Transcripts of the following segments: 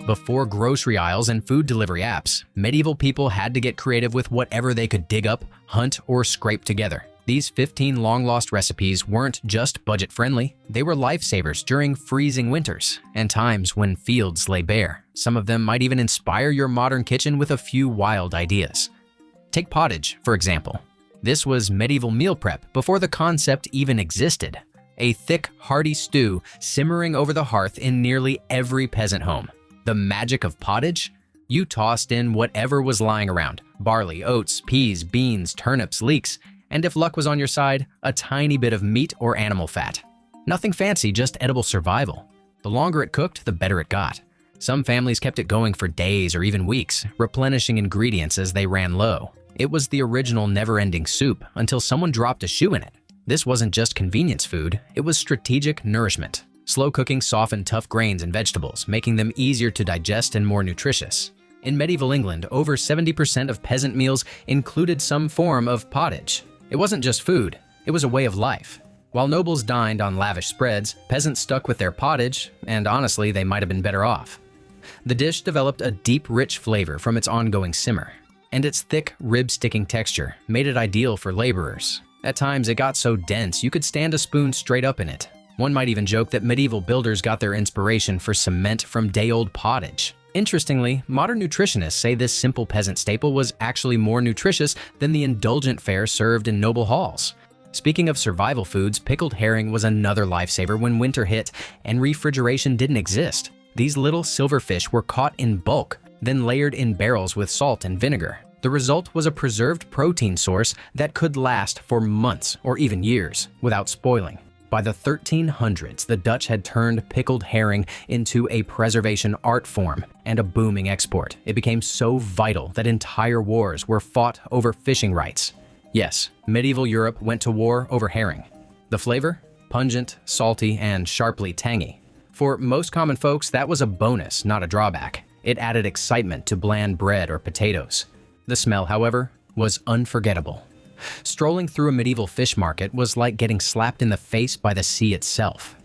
Before grocery aisles and food delivery apps, medieval people had to get creative with whatever they could dig up, hunt, or scrape together. These 15 long-lost recipes weren't just budget-friendly, they were lifesavers during freezing winters and times when fields lay bare. Some of them might even inspire your modern kitchen with a few wild ideas. Take pottage, for example. This was medieval meal prep before the concept even existed. A thick, hearty stew simmering over the hearth in nearly every peasant home. The magic of pottage? You tossed in whatever was lying around: barley, oats, peas, beans, turnips, leeks, and if luck was on your side, a tiny bit of meat or animal fat. Nothing fancy, just edible survival. The longer it cooked, the better it got. Some families kept it going for days or even weeks, replenishing ingredients as they ran low. It was the original never-ending soup until someone dropped a shoe in it. This wasn't just convenience food, it was strategic nourishment. Slow cooking softened tough grains and vegetables, making them easier to digest and more nutritious. In medieval England, over 70% of peasant meals included some form of pottage. It wasn't just food, it was a way of life. While nobles dined on lavish spreads, peasants stuck with their pottage, and honestly, they might have been better off. The dish developed a deep, rich flavor from its ongoing simmer, and its thick, rib-sticking texture made it ideal for laborers. At times, it got so dense you could stand a spoon straight up in it. One might even joke that medieval builders got their inspiration for cement from day-old pottage. Interestingly, modern nutritionists say this simple peasant staple was actually more nutritious than the indulgent fare served in noble halls. Speaking of survival foods, pickled herring was another lifesaver when winter hit and refrigeration didn't exist. These little silver fish were caught in bulk, then layered in barrels with salt and vinegar. The result was a preserved protein source that could last for months or even years without spoiling. By the 1300s, the Dutch had turned pickled herring into a preservation art form and a booming export. It became so vital that entire wars were fought over fishing rights. Yes, medieval Europe went to war over herring. The flavor? Pungent, salty, and sharply tangy. For most common folks, that was a bonus, not a drawback. It added excitement to bland bread or potatoes. The smell, however, was unforgettable. Strolling through a medieval fish market was like getting slapped in the face by the sea itself.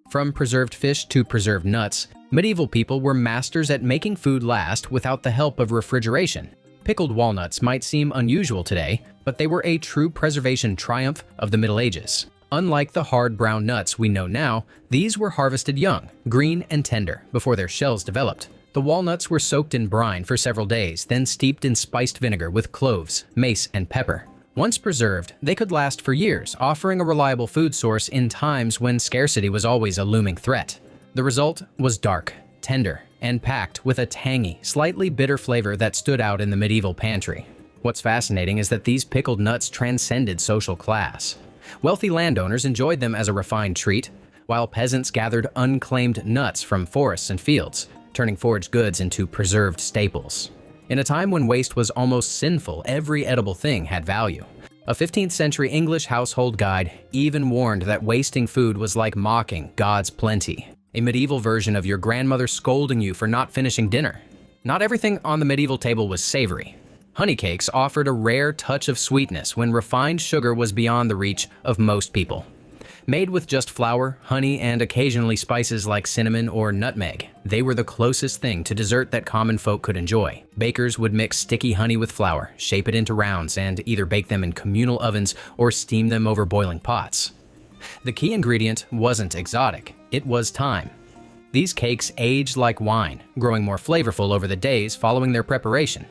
From preserved fish to preserved nuts, medieval people were masters at making food last without the help of refrigeration. Pickled walnuts might seem unusual today, but they were a true preservation triumph of the Middle Ages. Unlike the hard brown nuts we know now, these were harvested young, green and tender, before their shells developed. The walnuts were soaked in brine for several days, then steeped in spiced vinegar with cloves, mace, and pepper. Once preserved, they could last for years, offering a reliable food source in times when scarcity was always a looming threat. The result was dark, tender, and packed with a tangy, slightly bitter flavor that stood out in the medieval pantry. What's fascinating is that these pickled nuts transcended social class. Wealthy landowners enjoyed them as a refined treat, while peasants gathered unclaimed nuts from forests and fields, turning foraged goods into preserved staples. In a time when waste was almost sinful, every edible thing had value. A 15th century English household guide even warned that wasting food was like mocking God's plenty, a medieval version of your grandmother scolding you for not finishing dinner. Not everything on the medieval table was savory. Honey cakes offered a rare touch of sweetness when refined sugar was beyond the reach of most people. Made with just flour, honey, and occasionally spices like cinnamon or nutmeg, they were the closest thing to dessert that common folk could enjoy. Bakers would mix sticky honey with flour, shape it into rounds, and either bake them in communal ovens or steam them over boiling pots. The key ingredient wasn't exotic, it was time. These cakes aged like wine, growing more flavorful over the days following their preparation.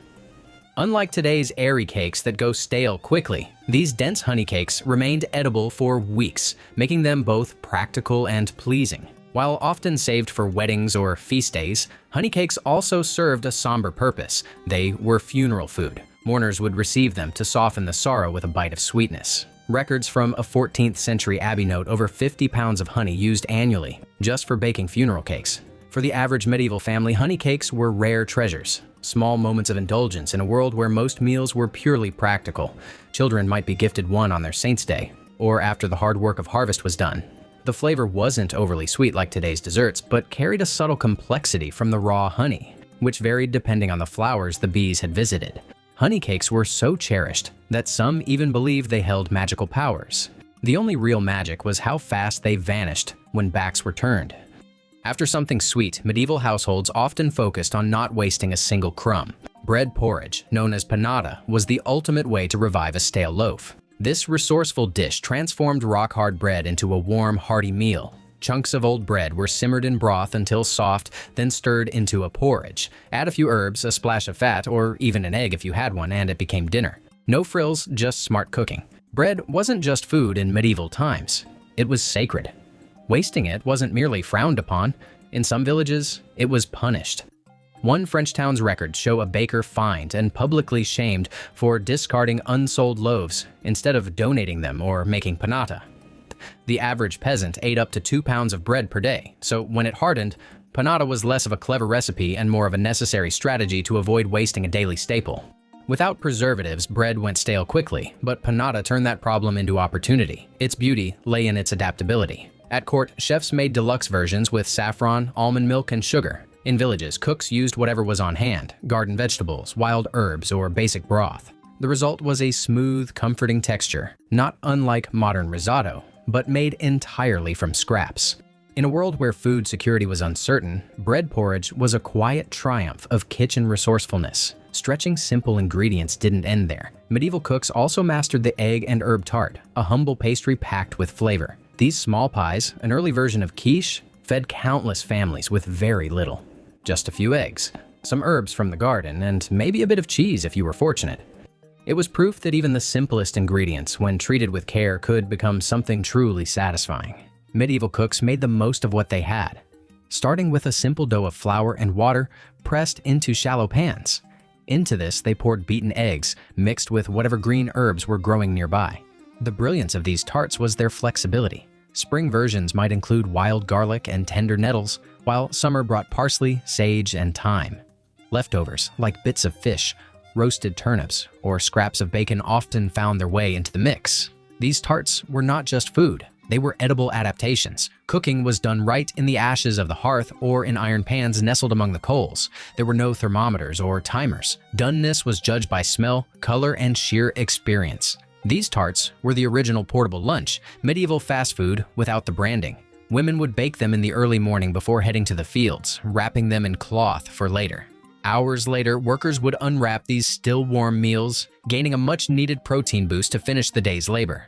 Unlike today's airy cakes that go stale quickly, these dense honey cakes remained edible for weeks, making them both practical and pleasing. While often saved for weddings or feast days, honey cakes also served a somber purpose. They were funeral food. Mourners would receive them to soften the sorrow with a bite of sweetness. Records from a 14th century abbey note over 50 pounds of honey used annually, just for baking funeral cakes. For the average medieval family, honey cakes were rare treasures. Small moments of indulgence in a world where most meals were purely practical. Children might be gifted one on their Saint's Day, or after the hard work of harvest was done. The flavor wasn't overly sweet like today's desserts, but carried a subtle complexity from the raw honey, which varied depending on the flowers the bees had visited. Honey cakes were so cherished that some even believed they held magical powers. The only real magic was how fast they vanished when backs were turned. After something sweet, medieval households often focused on not wasting a single crumb. Bread porridge, known as panada, was the ultimate way to revive a stale loaf. This resourceful dish transformed rock-hard bread into a warm, hearty meal. Chunks of old bread were simmered in broth until soft, then stirred into a porridge. Add a few herbs, a splash of fat, or even an egg if you had one, and it became dinner. No frills, just smart cooking. Bread wasn't just food in medieval times. It was sacred. Wasting it wasn't merely frowned upon. In some villages, it was punished. One French town's records show a baker fined and publicly shamed for discarding unsold loaves instead of donating them or making panata. The average peasant ate up to 2 pounds of bread per day, so when it hardened, panada was less of a clever recipe and more of a necessary strategy to avoid wasting a daily staple. Without preservatives, bread went stale quickly, but panada turned that problem into opportunity. Its beauty lay in its adaptability. At court, chefs made deluxe versions with saffron, almond milk, and sugar. In villages, cooks used whatever was on hand, garden vegetables, wild herbs, or basic broth. The result was a smooth, comforting texture, not unlike modern risotto, but made entirely from scraps. In a world where food security was uncertain, bread porridge was a quiet triumph of kitchen resourcefulness. Stretching simple ingredients didn't end there. Medieval cooks also mastered the egg and herb tart, a humble pastry packed with flavor. These small pies, an early version of quiche, fed countless families with very little. Just a few eggs, some herbs from the garden, and maybe a bit of cheese if you were fortunate. It was proof that even the simplest ingredients, when treated with care, could become something truly satisfying. Medieval cooks made the most of what they had, starting with a simple dough of flour and water pressed into shallow pans. Into this, they poured beaten eggs, mixed with whatever green herbs were growing nearby. The brilliance of these tarts was their flexibility. Spring versions might include wild garlic and tender nettles, while summer brought parsley, sage, and thyme. Leftovers, like bits of fish, roasted turnips, or scraps of bacon often found their way into the mix. These tarts were not just food, they were edible adaptations. Cooking was done right in the ashes of the hearth or in iron pans nestled among the coals. There were no thermometers or timers. Doneness was judged by smell, color, and sheer experience. These tarts were the original portable lunch, medieval fast food without the branding. Women would bake them in the early morning before heading to the fields, wrapping them in cloth for later. Hours later, workers would unwrap these still warm meals, gaining a much-needed protein boost to finish the day's labor.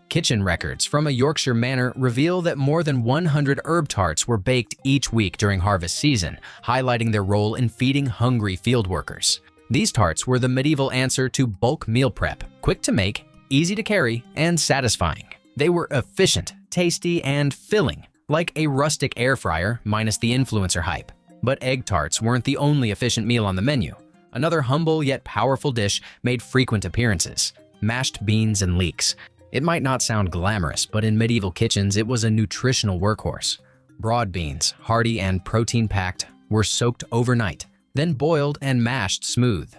Kitchen records from a Yorkshire manor reveal that more than 100 herb tarts were baked each week during harvest season, highlighting their role in feeding hungry field workers. These tarts were the medieval answer to bulk meal prep, quick to make, easy to carry, and satisfying. They were efficient, tasty, and filling, like a rustic air fryer minus the influencer hype. But egg tarts weren't the only efficient meal on the menu. Another humble yet powerful dish made frequent appearances: mashed beans and leeks. It might not sound glamorous, but in medieval kitchens it was a nutritional workhorse. Broad beans, hearty and protein-packed, were soaked overnight, then boiled and mashed smooth.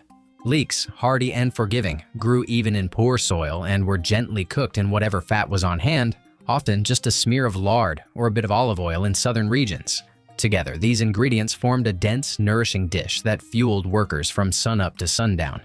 Leeks, hardy and forgiving, grew even in poor soil and were gently cooked in whatever fat was on hand, often just a smear of lard or a bit of olive oil in southern regions. Together, these ingredients formed a dense, nourishing dish that fueled workers from sunup to sundown.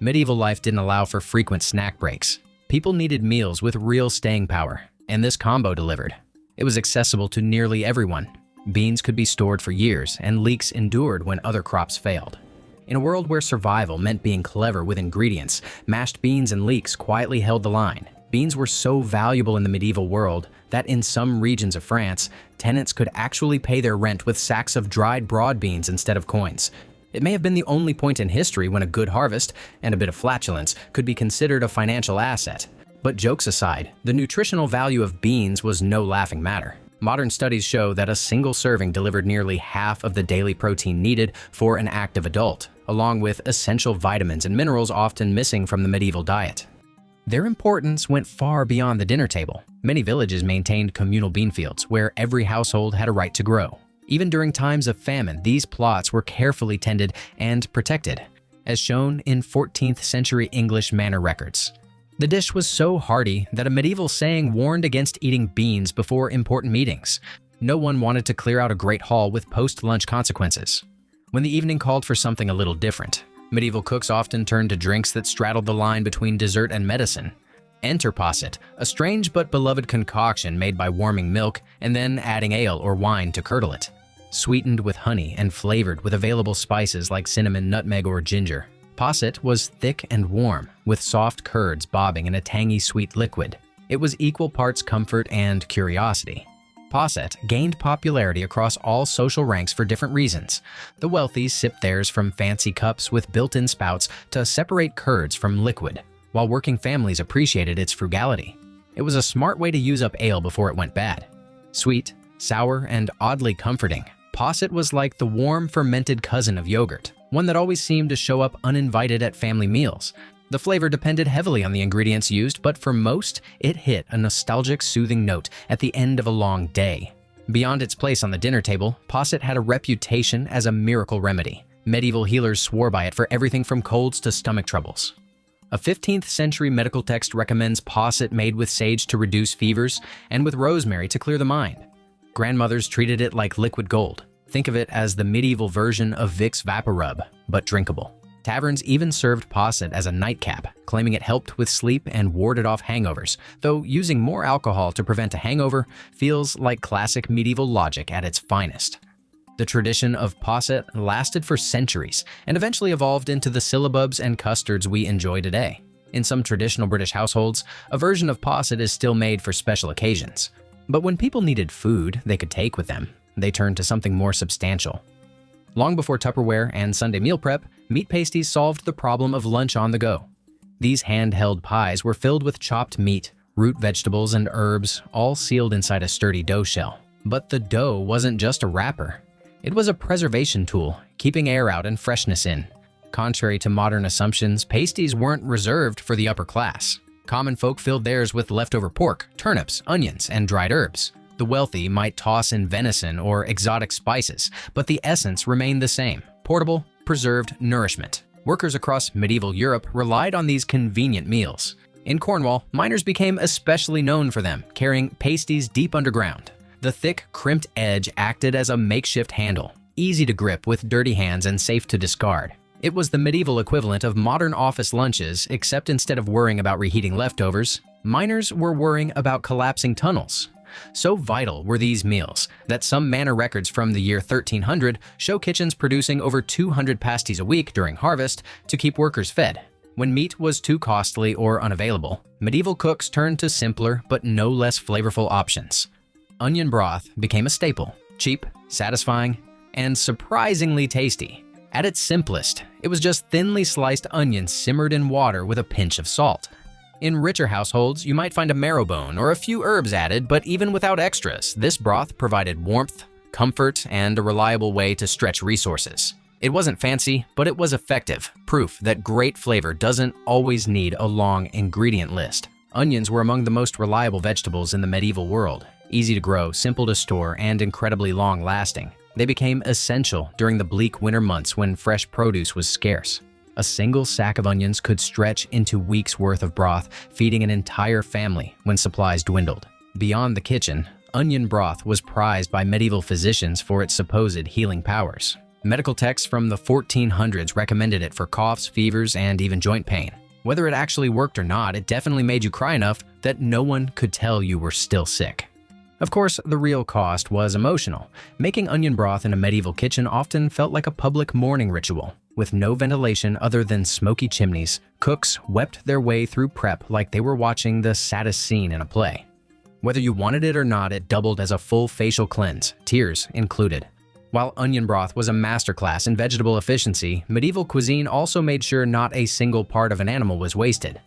Medieval life didn't allow for frequent snack breaks. People needed meals with real staying power, and this combo delivered. It was accessible to nearly everyone. Beans could be stored for years, and leeks endured when other crops failed. In a world where survival meant being clever with ingredients, mashed beans and leeks quietly held the line. Beans were so valuable in the medieval world that in some regions of France, tenants could actually pay their rent with sacks of dried broad beans instead of coins. It may have been the only point in history when a good harvest and a bit of flatulence could be considered a financial asset. But jokes aside, the nutritional value of beans was no laughing matter. Modern studies show that a single serving delivered nearly half of the daily protein needed for an active adult, along with essential vitamins and minerals often missing from the medieval diet. Their importance went far beyond the dinner table. Many villages maintained communal bean fields where every household had a right to grow. Even during times of famine, these plots were carefully tended and protected, as shown in 14th century English manor records. The dish was so hearty that a medieval saying warned against eating beans before important meetings. No one wanted to clear out a great hall with post-lunch consequences. When the evening called for something a little different, medieval cooks often turned to drinks that straddled the line between dessert and medicine. Enter Posset, a strange but beloved concoction made by warming milk and then adding ale or wine to curdle it. sweetened with honey and flavored with available spices like cinnamon, nutmeg, or ginger. Posset was thick and warm, with soft curds bobbing in a tangy sweet liquid. It was equal parts comfort and curiosity. Posset gained popularity across all social ranks for different reasons. The wealthy sipped theirs from fancy cups with built-in spouts to separate curds from liquid, while working families appreciated its frugality. It was a smart way to use up ale before it went bad. Sweet, sour, and oddly comforting, Posset was like the warm, fermented cousin of yogurt, one that always seemed to show up uninvited at family meals. The flavor depended heavily on the ingredients used, but for most, it hit a nostalgic, soothing note at the end of a long day. Beyond its place on the dinner table, Posset had a reputation as a miracle remedy. Medieval healers swore by it for everything from colds to stomach troubles. A 15th century medical text recommends Posset made with sage to reduce fevers and with rosemary to clear the mind. Grandmothers treated it like liquid gold. Think of it as the medieval version of Vicks VapoRub, but drinkable. Taverns even served Posset as a nightcap, claiming it helped with sleep and warded off hangovers, though using more alcohol to prevent a hangover feels like classic medieval logic at its finest. The tradition of Posset lasted for centuries and eventually evolved into the syllabubs and custards we enjoy today. In some traditional British households, a version of Posset is still made for special occasions. But when people needed food they could take with them, they turned to something more substantial. Long before Tupperware and Sunday meal prep, meat pasties solved the problem of lunch on the go. These handheld pies were filled with chopped meat, root vegetables, and herbs, all sealed inside a sturdy dough shell. But the dough wasn't just a wrapper. It was a preservation tool, keeping air out and freshness in. Contrary to modern assumptions, pasties weren't reserved for the upper class. Common folk filled theirs with leftover pork, turnips, onions, and dried herbs. The wealthy might toss in venison or exotic spices, but the essence remained the same: portable, preserved nourishment. Workers across medieval Europe relied on these convenient meals. In Cornwall, miners became especially known for them, carrying pasties deep underground. The thick, crimped edge acted as a makeshift handle, easy to grip with dirty hands and safe to discard. It was the medieval equivalent of modern office lunches, except instead of worrying about reheating leftovers, miners were worrying about collapsing tunnels. So vital were these meals that some manor records from the year 1300 show kitchens producing over 200 pasties a week during harvest to keep workers fed. When meat was too costly or unavailable, medieval cooks turned to simpler but no less flavorful options. Onion broth became a staple, cheap, satisfying, and surprisingly tasty. At its simplest, it was just thinly sliced onions simmered in water with a pinch of salt. In richer households, you might find a marrow bone or a few herbs added, but even without extras, this broth provided warmth, comfort, and a reliable way to stretch resources. It wasn't fancy, but it was effective, proof that great flavor doesn't always need a long ingredient list. Onions were among the most reliable vegetables in the medieval world, easy to grow, simple to store, and incredibly long-lasting. They became essential during the bleak winter months when fresh produce was scarce. A single sack of onions could stretch into weeks' worth of broth, feeding an entire family when supplies dwindled. Beyond the kitchen, onion broth was prized by medieval physicians for its supposed healing powers. Medical texts from the 1400s recommended it for coughs, fevers, and even joint pain. Whether it actually worked or not, it definitely made you cry enough that no one could tell you were still sick. Of course, the real cost was emotional. Making onion broth in a medieval kitchen often felt like a public mourning ritual. With no ventilation other than smoky chimneys, cooks wept their way through prep like they were watching the saddest scene in a play. Whether you wanted it or not, it doubled as a full facial cleanse, tears included. While onion broth was a masterclass in vegetable efficiency, medieval cuisine also made sure not a single part of an animal was wasted.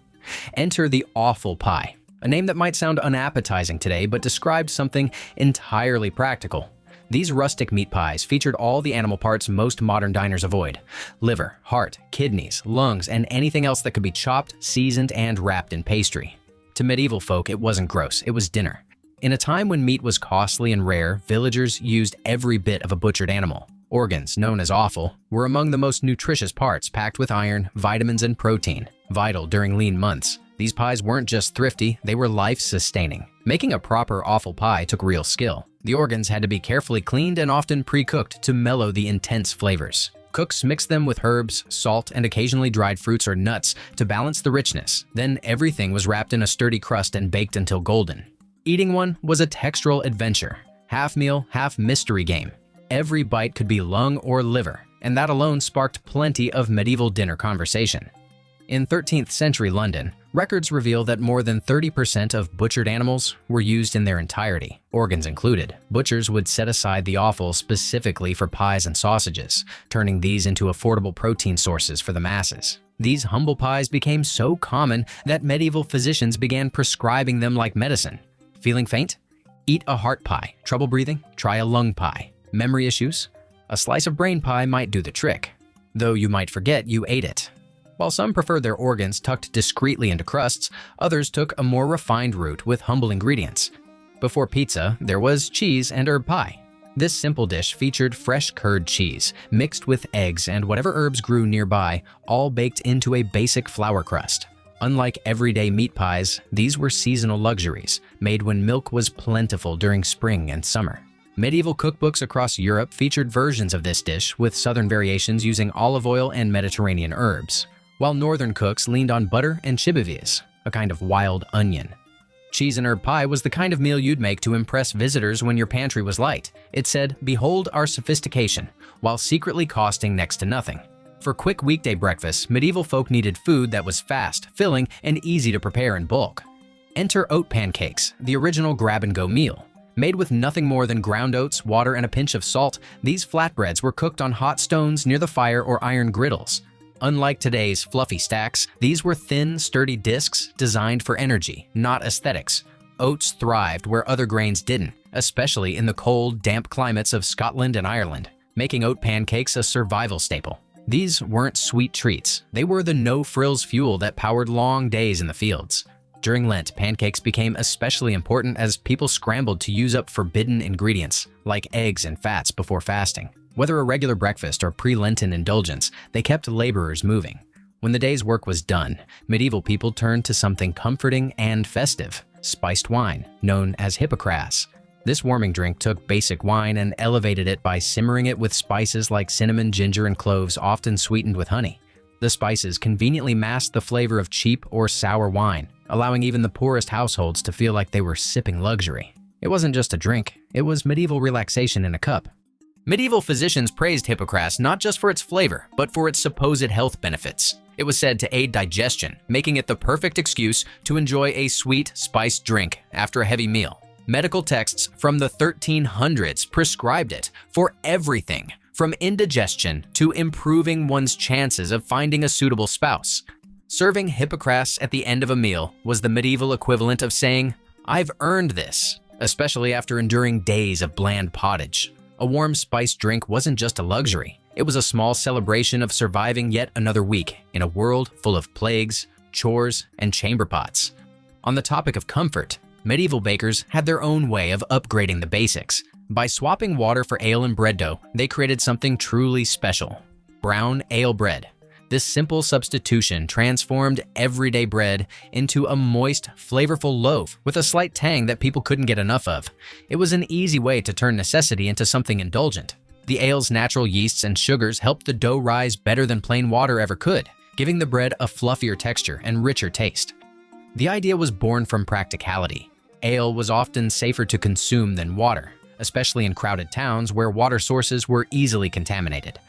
Enter the offal pie, a name that might sound unappetizing today but described something entirely practical. These rustic meat pies featured all the animal parts most modern diners avoid: liver, heart, kidneys, lungs, and anything else that could be chopped, seasoned, and wrapped in pastry. To medieval folk, it wasn't gross, it was dinner. In a time when meat was costly and rare, villagers used every bit of a butchered animal. Organs, known as offal, were among the most nutritious parts, packed with iron, vitamins, and protein, vital during lean months. These pies weren't just thrifty, they were life-sustaining. Making a proper offal pie took real skill. The organs had to be carefully cleaned and often pre-cooked to mellow the intense flavors. Cooks mixed them with herbs, salt, and occasionally dried fruits or nuts to balance the richness. Then everything was wrapped in a sturdy crust and baked until golden. Eating one was a textural adventure, half meal, half mystery game. Every bite could be lung or liver, and that alone sparked plenty of medieval dinner conversation. In 13th century London, records reveal that more than 30% of butchered animals were used in their entirety, organs included. Butchers would set aside the offal specifically for pies and sausages, turning these into affordable protein sources for the masses. These humble pies became so common that medieval physicians began prescribing them like medicine. Feeling faint? Eat a heart pie. Trouble breathing? Try a lung pie. Memory issues? A slice of brain pie might do the trick, though you might forget you ate it. While some preferred their organs tucked discreetly into crusts, others took a more refined route with humble ingredients. Before pizza, there was cheese and herb pie. This simple dish featured fresh curd cheese, mixed with eggs and whatever herbs grew nearby, all baked into a basic flour crust. Unlike everyday meat pies, these were seasonal luxuries, made when milk was plentiful during spring and summer. Medieval cookbooks across Europe featured versions of this dish with southern variations using olive oil and Mediterranean herbs, while northern cooks leaned on butter and chibivias, a kind of wild onion. Cheese and herb pie was the kind of meal you'd make to impress visitors when your pantry was light. It said, "Behold our sophistication," while secretly costing next to nothing. For quick weekday breakfasts, medieval folk needed food that was fast, filling, and easy to prepare in bulk. Enter oat pancakes, the original grab-and-go meal. Made with nothing more than ground oats, water, and a pinch of salt, these flatbreads were cooked on hot stones near the fire or iron griddles. Unlike today's fluffy stacks, these were thin, sturdy discs designed for energy, not aesthetics. Oats thrived where other grains didn't, especially in the cold, damp climates of Scotland and Ireland, making oat pancakes a survival staple. These weren't sweet treats. They were the no-frills fuel that powered long days in the fields. During Lent, pancakes became especially important as people scrambled to use up forbidden ingredients, like eggs and fats, before fasting. Whether a regular breakfast or pre-Lenten indulgence, they kept laborers moving. When the day's work was done, medieval people turned to something comforting and festive, spiced wine, known as hippocras. This warming drink took basic wine and elevated it by simmering it with spices like cinnamon, ginger, and cloves, often sweetened with honey. The spices conveniently masked the flavor of cheap or sour wine, allowing even the poorest households to feel like they were sipping luxury. It wasn't just a drink, it was medieval relaxation in a cup. Medieval physicians praised hippocras not just for its flavor, but for its supposed health benefits. It was said to aid digestion, making it the perfect excuse to enjoy a sweet, spiced drink after a heavy meal. Medical texts from the 1300s prescribed it for everything, from indigestion to improving one's chances of finding a suitable spouse. Serving hippocras at the end of a meal was the medieval equivalent of saying, "I've earned this," especially after enduring days of bland pottage. A warm spiced drink wasn't just a luxury. It was a small celebration of surviving yet another week in a world full of plagues, chores, and chamber pots. On the topic of comfort, medieval bakers had their own way of upgrading the basics. By swapping water for ale and bread dough, they created something truly special: brown ale bread. This simple substitution transformed everyday bread into a moist, flavorful loaf with a slight tang that people couldn't get enough of. It was an easy way to turn necessity into something indulgent. The ale's natural yeasts and sugars helped the dough rise better than plain water ever could, giving the bread a fluffier texture and richer taste. The idea was born from practicality. Ale was often safer to consume than water, especially in crowded towns where water sources were easily contaminated.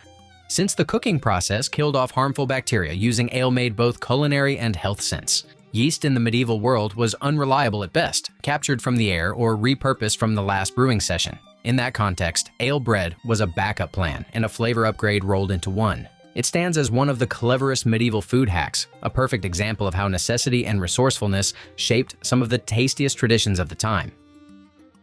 Since the cooking process killed off harmful bacteria, using ale made both culinary and health sense. Yeast in the medieval world was unreliable at best, captured from the air or repurposed from the last brewing session. In that context, ale bread was a backup plan and a flavor upgrade rolled into one. It stands as one of the cleverest medieval food hacks, a perfect example of how necessity and resourcefulness shaped some of the tastiest traditions of the time.